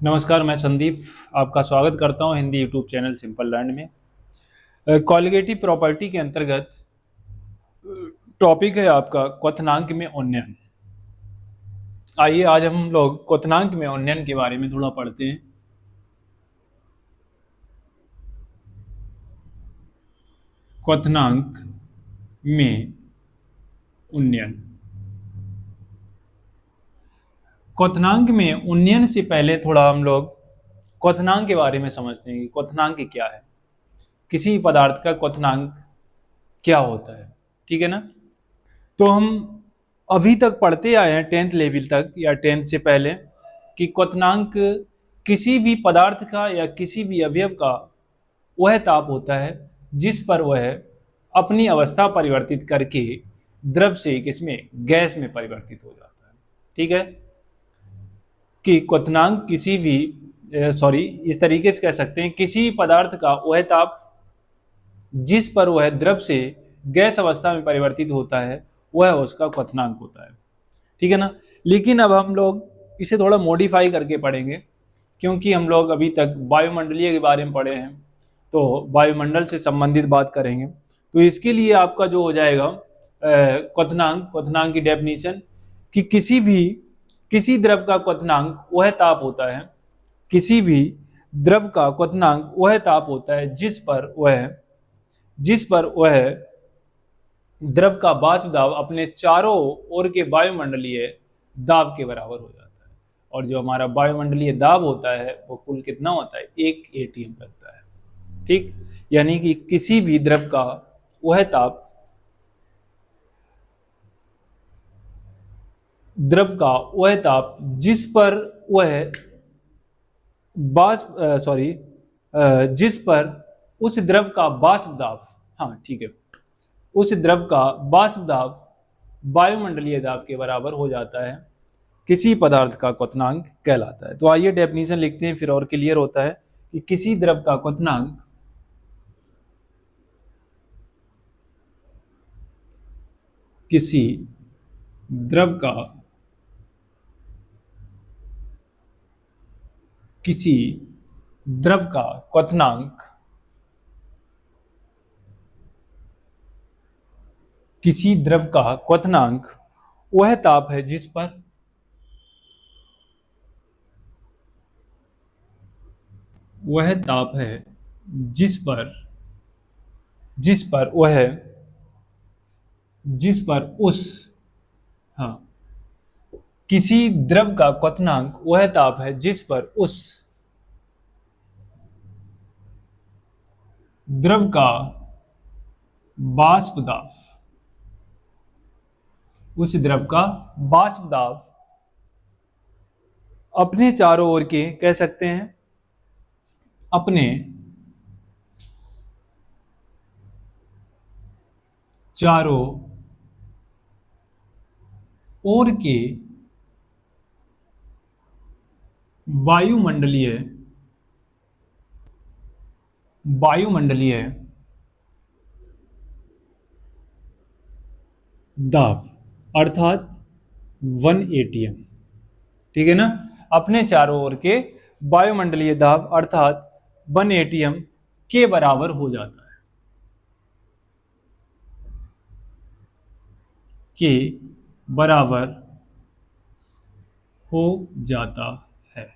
नमस्कार, मैं संदीप आपका स्वागत करता हूं Hindi YouTube channel simple learn में। कॉलिगेटिव प्रॉपर्टी के अंतर्गत टॉपिक है आपका क्वथनांक में उन्नयन। आइए आज हम लोग क्वथनांक में उन्नयन के बारे में थोड़ा पढ़ते हैं। क्वथनांक में उन्नयन। क्वथनांक में उन्नयन से पहले थोड़ा हम लोग क्वथनांक के बारे में समझते हैं कि क्वथनांक क्या है, किसी पदार्थ का क्वथनांक क्या होता है। ठीक है ना। तो हम अभी तक पढ़ते आए हैं 10th लेवल तक या 10th से पहले कि क्वथनांक किसी भी पदार्थ का या किसी भी अवयव का वह ताप होता है जिस पर वह अपनी अवस्था परिवर्तित करके द्रव से किसमें गैस में परिवर्तित हो जाता है। ठीक है कि क्वथनांक किसी भी इस तरीके से कह सकते हैं किसी पदार्थ का वह ताप जिस पर वह द्रव से गैस अवस्था में परिवर्तित होता है वह उसका क्वथनांक होता है। ठीक है ना। लेकिन अब हम लोग इसे थोड़ा मॉडिफाई करके पढ़ेंगे क्योंकि हम लोग अभी तक वायुमंडलीय के बारे में पढ़े हैं, तो वायुमंडल से संबंधित बात करेंगे। तो इसके लिए आपका जो हो जाएगा क्वथनांक की डेफिनेशन कि किसी द्रव का क्वथनांक वह ताप होता है, किसी भी द्रव का क्वथनांक वह ताप होता है जिस पर वह द्रव का वाष्प दाब अपने चारों ओर के वायुमंडलीय दाब के बराबर हो जाता है। और जो हमारा वायुमंडलीय दाब होता है वो कुल कितना होता है, 1 atm लगता है। ठीक, यानी कि किसी भी द्रव का वह ताप जिस पर उस द्रव का वाष्प दाब, हाँ ठीक है, उस द्रव का वाष्प दाब वायुमंडलीय दाब के बराबर हो जाता है, किसी पदार्थ का क्वथनांक कहलाता है। तो आइए डेफिनेशन लिखते हैं, फिर और क्लियर होता है कि किसी द्रव का क्वथनांक किसी द्रव का क्वथनांक वह ताप है जिस पर किसी द्रव का क्वथनांक वह ताप है जिस पर उस द्रव का वाष्प दाब अपने चारों ओर के कह सकते हैं अपने चारों ओर के वायुमंडलीय दाब अर्थात 1 atm। ठीक है ना। अपने चारों ओर के वायुमंडलीय दाब अर्थात 1 atm के बराबर हो जाता है, के बराबर हो जाता है।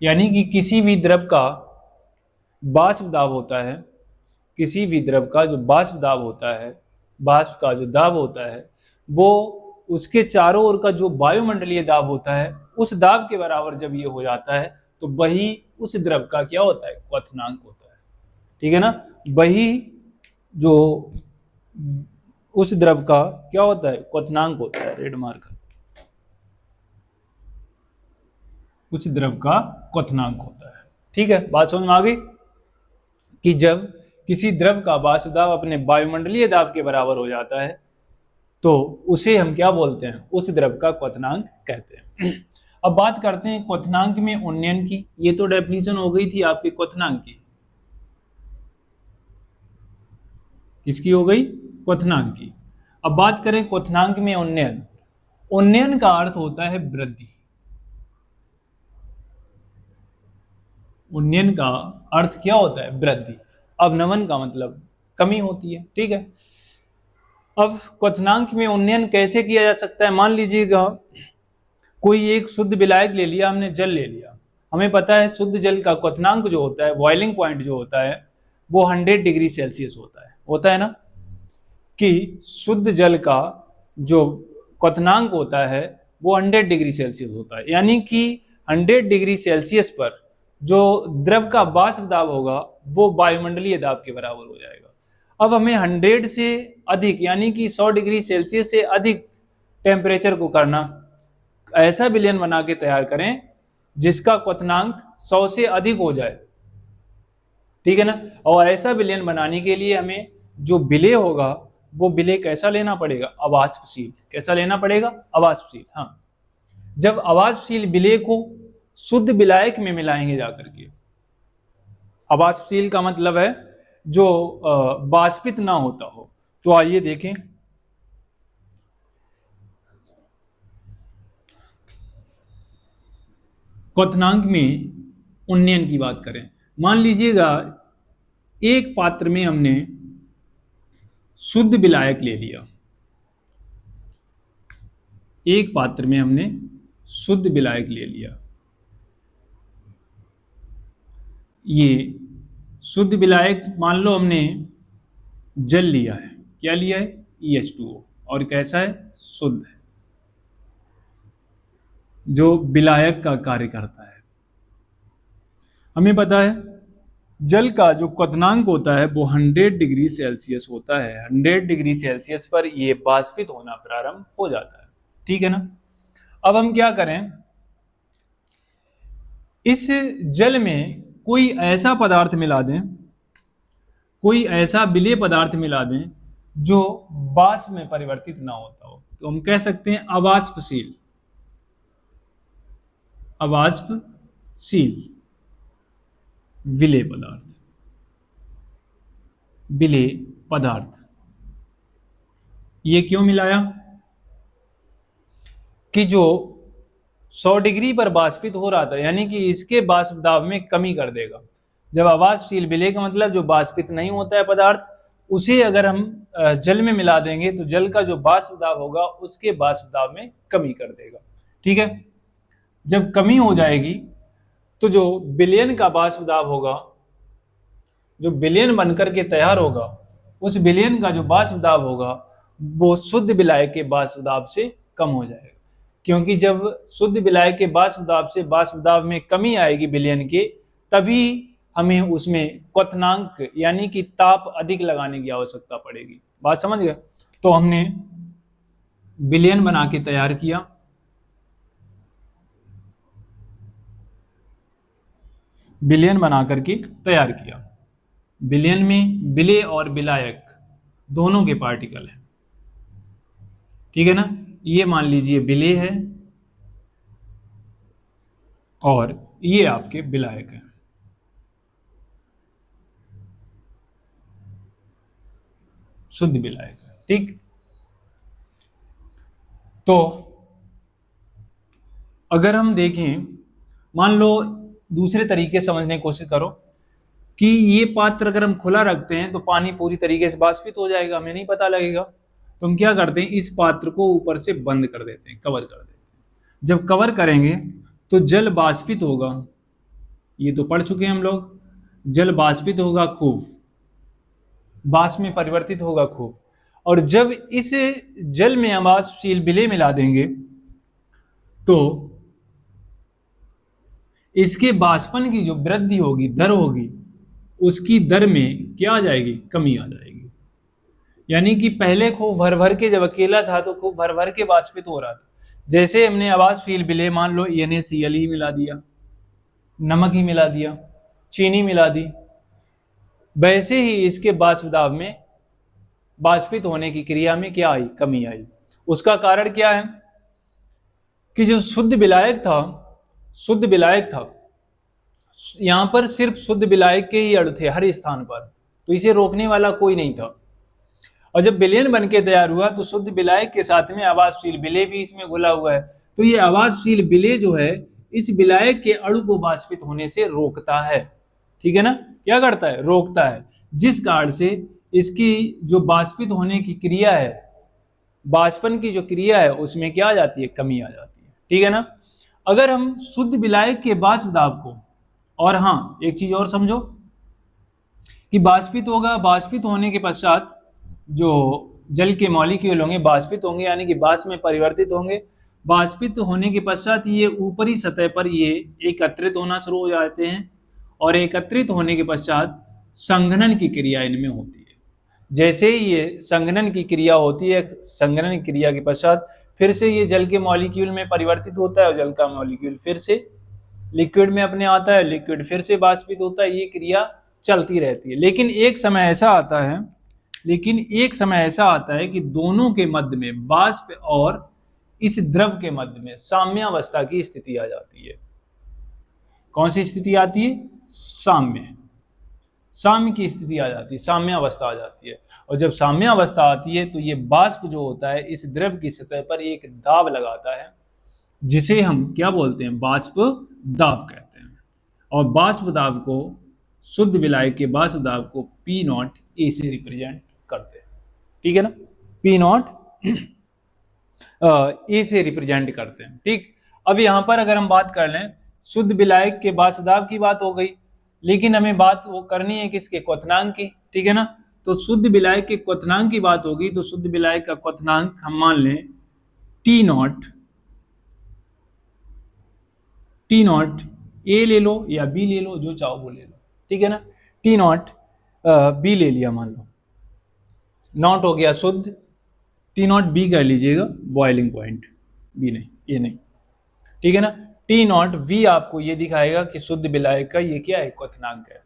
यानी कि किसी भी द्रव का वाष्प दाब होता है, किसी भी द्रव का जो वाष्प का जो दाब होता है वो उसके चारों ओर का जो वायुमंडलीय दाब होता है उस दाब के बराबर जब ये हो जाता है तो वही उस द्रव का क्या होता है, क्वथनांक होता है। ठीक है ना। वही जो उस द्रव का क्या होता है, क्वथनांक होता है। रेड मार्कर, उस द्रव का क्वथनांक होता है। ठीक है, बात समझ में आ गई कि जब किसी द्रव का वाष्प दाब अपने वायुमंडलीय दाब के बराबर हो जाता है तो उसे हम क्या बोलते हैं, उस द्रव का क्वथनांक कहते हैं। अब बात करते हैं क्वथनांक में उन्नयन की। ये तो डेफिनेशन हो गई थी आपके क्वथनांक की। किसकी हो गई, क्वथनांक की। अब बात करें क्वथनांक में उन्नयन। उन्नयन का अर्थ होता है वृद्धि। उन्नयन का अर्थ क्या होता है? वृद्धि। अवनमन का मतलब कमी होती है, ठीक है। अब क्वथनांक में उन्नयन कैसे किया जा सकता है? मान लीजिएगा कोई एक शुद्ध विलायक ले लिया, हमने जल ले लिया। हमें पता है शुद्ध जल का क्वथनांक जो होता है, बॉइलिंग पॉइंट जो होता है, वो 100 डिग्री सेल्सियस होता है ना, कि शुद्ध जल का जो क्वथनांक होता है वो 100 डिग्री सेल्सियस होता है। यानी कि 100 डिग्री सेल्सियस पर जो द्रव का वाष्प दाब होगा वो वायुमंडलीय दाब के बराबर हो जाएगा। अब हमें 100 से अधिक यानी कि 100 डिग्री सेल्सियस से अधिक टेम्परेचर को करना, ऐसा विलयन बना के तैयार करें जिसका क्वथनांक 100 से अधिक हो जाए, ठीक है ना। और ऐसा विलयन बनाने के लिए हमें जो विलेय होगा वो विलेय कैसा लेना पड़ेगा? अवाष्पशील। कैसा लेना पड़ेगा? अवाष्पशील। हाँ, जब अवाष्पशील विलेय को शुद्ध विलायक में मिलाएंगे जाकर के, अवाष्पशील का मतलब है जो वाष्पित ना होता हो। तो आइए देखें, क्वथनांक में उन्नयन की बात करें। मान लीजिएगा एक पात्र में हमने शुद्ध विलायक ले लिया, एक पात्र में हमने शुद्ध विलायक ले लिया। ये शुद्ध विलायक मान लो हमने जल लिया है। क्या लिया है? EH2O। और कैसा है? शुद्ध है, जो विलायक का कार्य करता है। हमें पता है जल का जो क्वथनांक होता है वो 100 डिग्री सेल्सियस होता है। 100 डिग्री सेल्सियस पर ये वाष्पित होना प्रारंभ हो जाता है, ठीक है ना। अब हम क्या करें, इस जल में कोई ऐसा पदार्थ मिला दें, कोई ऐसा विलेय पदार्थ मिला दें जो वाष्प में परिवर्तित ना होता हो। तो हम कह सकते हैं अवाष्पशील, अवाष्पशील विलेय पदार्थ, विलेय पदार्थ। ये क्यों मिलाया? कि जो 100 डिग्री पर वाष्पित हो रहा था, यानी कि इसके वाष्प दाब में कमी कर देगा। जब अवाष्पशील विलेय का मतलब जो वाष्पित नहीं होता है पदार्थ, उसे अगर हम जल में मिला देंगे तो जल का जो वाष्प दाब होगा उसके वाष्प दाब में कमी कर देगा, ठीक है। जब कमी हो जाएगी तो जो विलयन का वाष्प दाब होगा, जो विलयन बनकर के तैयार होगा, उस विलयन का जो वाष्प दाब होगा वो शुद्ध विलायक के वाष्प दाब से कम हो जाएगा। क्योंकि जब शुद्ध विलायक के वाष्प दाब से वाष्प दाब में कमी आएगी विलयन के, तभी हमें उसमें क्वथनांक यानी कि ताप अधिक लगाने की आवश्यकता पड़ेगी। बात समझ गए? तो हमने विलयन बना के तैयार किया, विलयन बना करके तैयार किया। विलयन में विलेय और विलायक दोनों के पार्टिकल है, ठीक है ना। ये मान लीजिए विलेय है और ये आपके विलायक है। शुद्ध विलायक, ठीक। तो अगर हम देखें, मान लो दूसरे तरीके से समझने की कोशिश करो कि ये पात्र अगर हम खुला रखते हैं तो पानी पूरी तरीके से वाष्पित हो जाएगा, हमें नहीं पता लगेगा। तो हम क्या करते हैं, इस पात्र को ऊपर से बंद कर देते हैं, कवर कर देते हैं। जब कवर करेंगे तो जल वाष्पित होगा, ये तो पढ़ चुके हैं हम लोग। जल वाष्पित होगा खूब, वाष्प में परिवर्तित होगा खूब। और जब इस जल में हम वाष्पशील विलेय मिला देंगे तो इसके वाष्पन की जो वृद्धि होगी, दर होगी, उसकी दर में क्या आ जाएगी? कमी आ जाएगी। यानी कि पहले खूब भर भर के जब अकेला था तो खूब भर भर के वाष्पित हो रहा था। जैसे हमने अवाष्पशील विलेय मान लो NaCl ही मिला दिया, नमक ही मिला दिया, चीनी मिला दी, वैसे ही इसके वाष्प दाब में वाष्पित होने की क्रिया में क्या आई? कमी आई। उसका कारण क्या है कि जो शुद्ध विलायक था, यहां पर सिर्फ शुद्ध विलायक के ही अणु थे हर स्थान पर, तो इसे रोकने वाला कोई नहीं था। और जब विलयन बन के तैयार हुआ तो शुद्ध विलायक के साथ में अवाष्पशील विलेय भी इसमें घुला हुआ है। तो ये अवाष्पशील विलेय जो है इस विलायक के अणु को वाष्पित होने से रोकता है। ठीक है ना, क्या करता है, रोकता है, जिस कारण से इसकी जो वाष्पित होने की क्रिया है, वाष्पन की जो क्रिया है उसमें क्या आ जाती है, कमी आ जाती है। ठीक है ना। अगर हम शुद्ध विलायक के वाष्प दाब को, और हाँ एक चीज और समझो कि वाष्पित होगा, वाष्पित होने के पश्चात जो जल के मॉलिक्यूल होंगे वाष्पित होंगे, यानी कि वाष्प में परिवर्तित होंगे। वाष्पित होने के पश्चात ये ऊपरी सतह पर ये एकत्रित होना शुरू हो जाते हैं, और एकत्रित होने के पश्चात संघनन की क्रिया इनमें होती है। जैसे ही ये संघनन की क्रिया होती है, संघनन की क्रिया के पश्चात फिर से ये जल के मॉलिक्यूल में परिवर्तित होता है, और जल का मॉलिक्यूल फिर से लिक्विड में अपने आता है, लिक्विड फिर से वाष्पित होता है, ये क्रिया चलती रहती है। लेकिन एक समय ऐसा आता है कि दोनों के मध्य में, वाष्प और इस द्रव के मध्य में साम्यावस्था की स्थिति आ जाती है। कौन सी स्थिति आती है, साम्य की स्थिति आ जाती है, साम्यावस्था आ जाती है। और जब साम्यावस्था आती है तो ये वाष्प जो होता है इस द्रव की सतह पर एक दाब लगाता है, जिसे हम क्या बोलते हैं, वाष्प दाब कहते हैं। और वाष्प दाब को, शुद्ध विलायक के वाष्प दाब को P0 A से रिप्रेजेंट करते हैं। ठीक है ना, P0 A से रिप्रेजेंट करते हैं। ठीक, अब यहां पर अगर हम बात कर लें, शुद्ध विलायक के वाष्प दाब की बात हो गई, लेकिन हमें बात वो करनी है किसके, क्वथनांक की। ठीक है ना, तो शुद्ध विलायक के क्वथनांक की बात होगी, तो शुद्ध विलायक का क्वथनांक हम मान लें T0 A ले लो या B ले लो, जो चाहो वो ले लो। ठीक है ना, T0 B ले लिया, मान लो नॉट हो गया शुद्ध, T0 B कर लीजिएगा, बॉइलिंग पॉइंट B नहीं, ये नहीं। ठीक है ना, T0 V आपको ये दिखाएगा कि शुद्ध विलायक का ये क्या है, क्वथनांक है।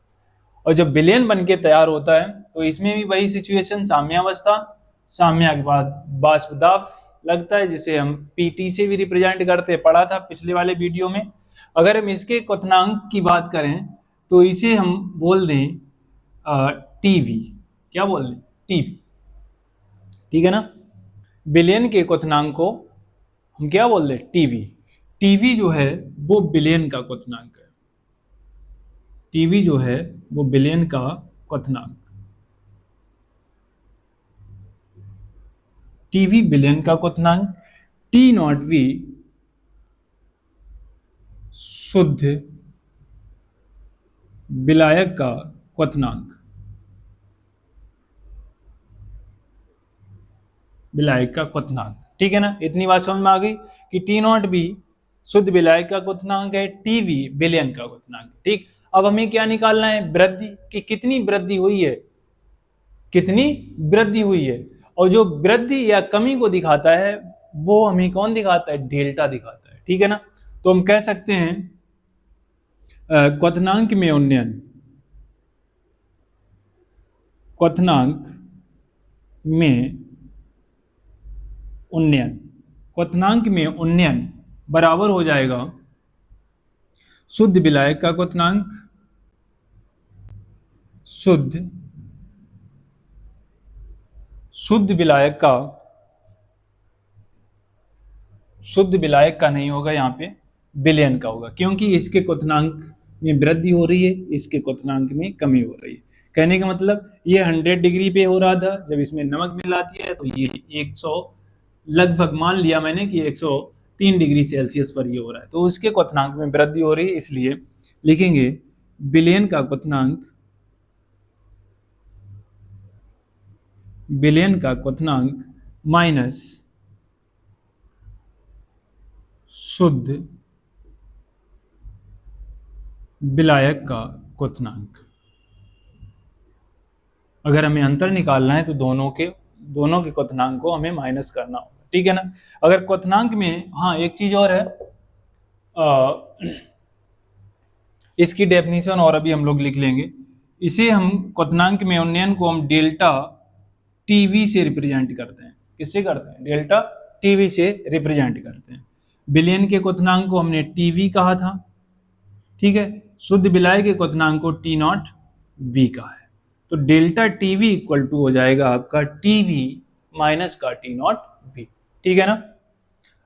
और जब विलयन बन के तैयार होता है तो इसमें भी वही सिचुएशन, साम्यावस्था, साम्या के बाद वाष्प दाब लगता है, जिसे हम PT से भी रिप्रेजेंट करते, पढ़ा था पिछले वाले वीडियो में। अगर हम इसके क्वथनांक की बात करें तो इसे हम बोल दें TV, क्या बोल दें, TV। ठीक है ना, विलयन के क्वथनांक को हम क्या बोल दें, TV जो है वो विलयन का क्वथनांक है। TV जो है वो विलयन का क्वथनांक, TV विलयन का क्वथनांक, T0 V शुद्ध विलायक का क्वथनांक, विलायक का क्वथनांक। ठीक है ना, इतनी बात समझ में आ गई कि T0 भी शुद्ध विलायक का क्वथनांक है, TV विलयन का क्वथनांक। ठीक, अब हमें क्या निकालना है, वृद्धि की कितनी वृद्धि हुई है, कितनी वृद्धि हुई है। और जो वृद्धि या कमी को दिखाता है वो हमें कौन दिखाता है, डेल्टा दिखाता है। ठीक है ना, तो हम कह सकते हैं क्वथनांक में उन्नयन, क्वथनांक में उन्नयन, क्वथनांक में उन्नयन बराबर हो जाएगा शुद्ध विलायक का क्वथनांक, शुद्ध विलायक का नहीं होगा, यहाँ पे विलयन का होगा, क्योंकि इसके क्वथनांक में वृद्धि हो रही है, इसके क्वथनांक में कमी हो रही है। कहने का मतलब ये 100 डिग्री पे हो रहा था, जब इसमें नमक मिलाती है तो ये 100 लगभग मान लिया मैंने कि 103 डिग्री सेल्सियस पर ये हो रहा है, तो उसके क्वथनांक में वृद्धि हो रही है। इसलिए लिखेंगे विलयन का क्वथनांक माइनस शुद्ध विलायक का क्वथनांक। अगर हमें अंतर निकालना है तो दोनों के क्वथनांक को हमें माइनस करना होगा। ठीक है ना, अगर क्वथनांक में, हाँ एक चीज और है, इसकी डेफिनेशन और अभी हम लोग लिख लेंगे। इसे हम क्वथनांक में उन्नयन को हम डेल्टा TV से रिप्रेजेंट करते हैं। किससे करते हैं, डेल्टा TV से रिप्रेजेंट करते हैं। विलयन के क्वथनांक को हमने TV कहा था। ठीक है, शुद्ध विलायक के क्वथनांक को T0 V कहा है। तो डेल्टा TV इक्वल टू हो जाएगा आपका TV माइनस का T0 V। ठीक है ना,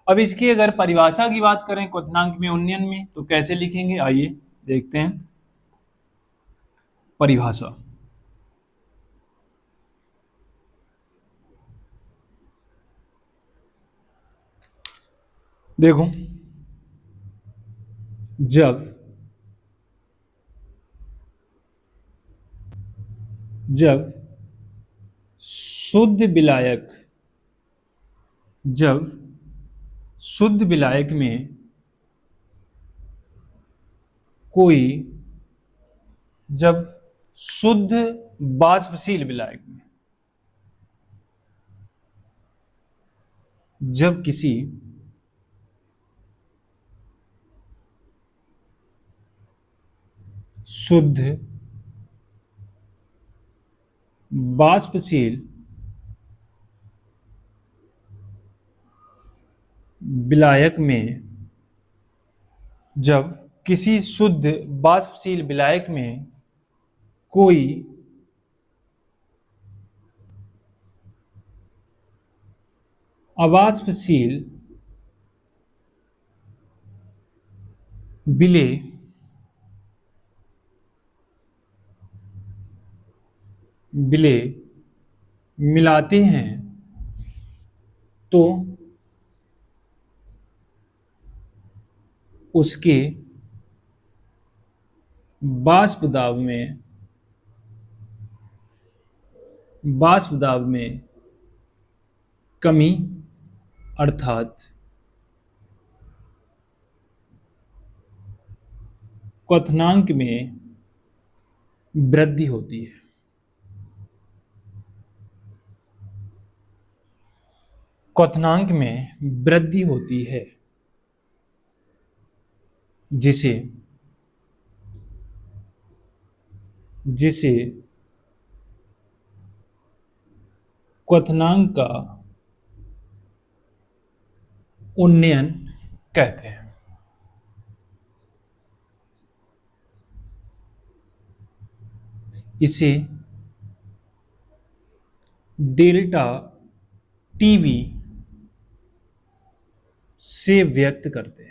अब इसकी अगर परिभाषा की बात करें क्वथनांक में उन्नयन में, तो कैसे लिखेंगे, आइए देखते हैं परिभाषा। देखो, जब शुद्ध विलायक जब शुद्ध विलायक में कोई जब शुद्ध वाष्पशील विलायक में जब किसी शुद्ध वाष्पशील विलायक में जब किसी शुद्ध वाष्पशील विलायक में कोई अवाष्पशील विलेय मिलाते हैं तो उसके वाष्प दाब में कमी अर्थात क्वथनांक में वृद्धि होती है। क्वथनांक में वृद्धि होती है जिसे क्वथनांक का उन्नयन कहते हैं। इसे डेल्टा टीवी से व्यक्त करते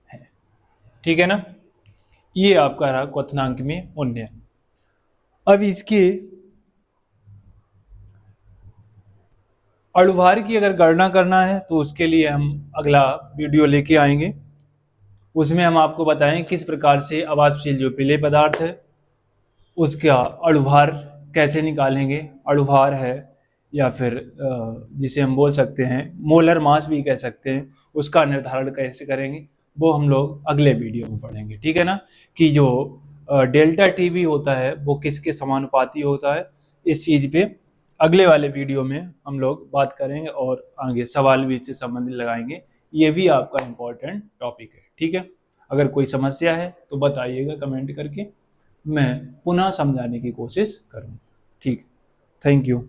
हैं। ठीक है ना, ये आपका रहा क्वथनांक में उन्नयन। अब इसके अणुभार की अगर गणना करना है तो उसके लिए हम अगला वीडियो लेके आएंगे। उसमें हम आपको बताएं किस प्रकार से अवाष्पशील जो विलेय पदार्थ है उसका अणुभार कैसे निकालेंगे। अणुभार है या फिर जिसे हम बोल सकते हैं मोलर मास भी कह सकते हैं, उसका निर्धारण कैसे करेंगे वो हम लोग अगले वीडियो में पढ़ेंगे। ठीक है ना, कि जो डेल्टा टीवी होता है वो किसके समानुपाती होता है, इस चीज़ पे अगले वाले वीडियो में हम लोग बात करेंगे और आगे सवाल भी इससे संबंधित लगाएंगे। ये भी आपका इम्पोर्टेंट टॉपिक है। ठीक है, अगर कोई समस्या है तो बताइएगा कमेंट करके, मैं पुनः समझाने की कोशिश करूँगा। ठीक, थैंक यू।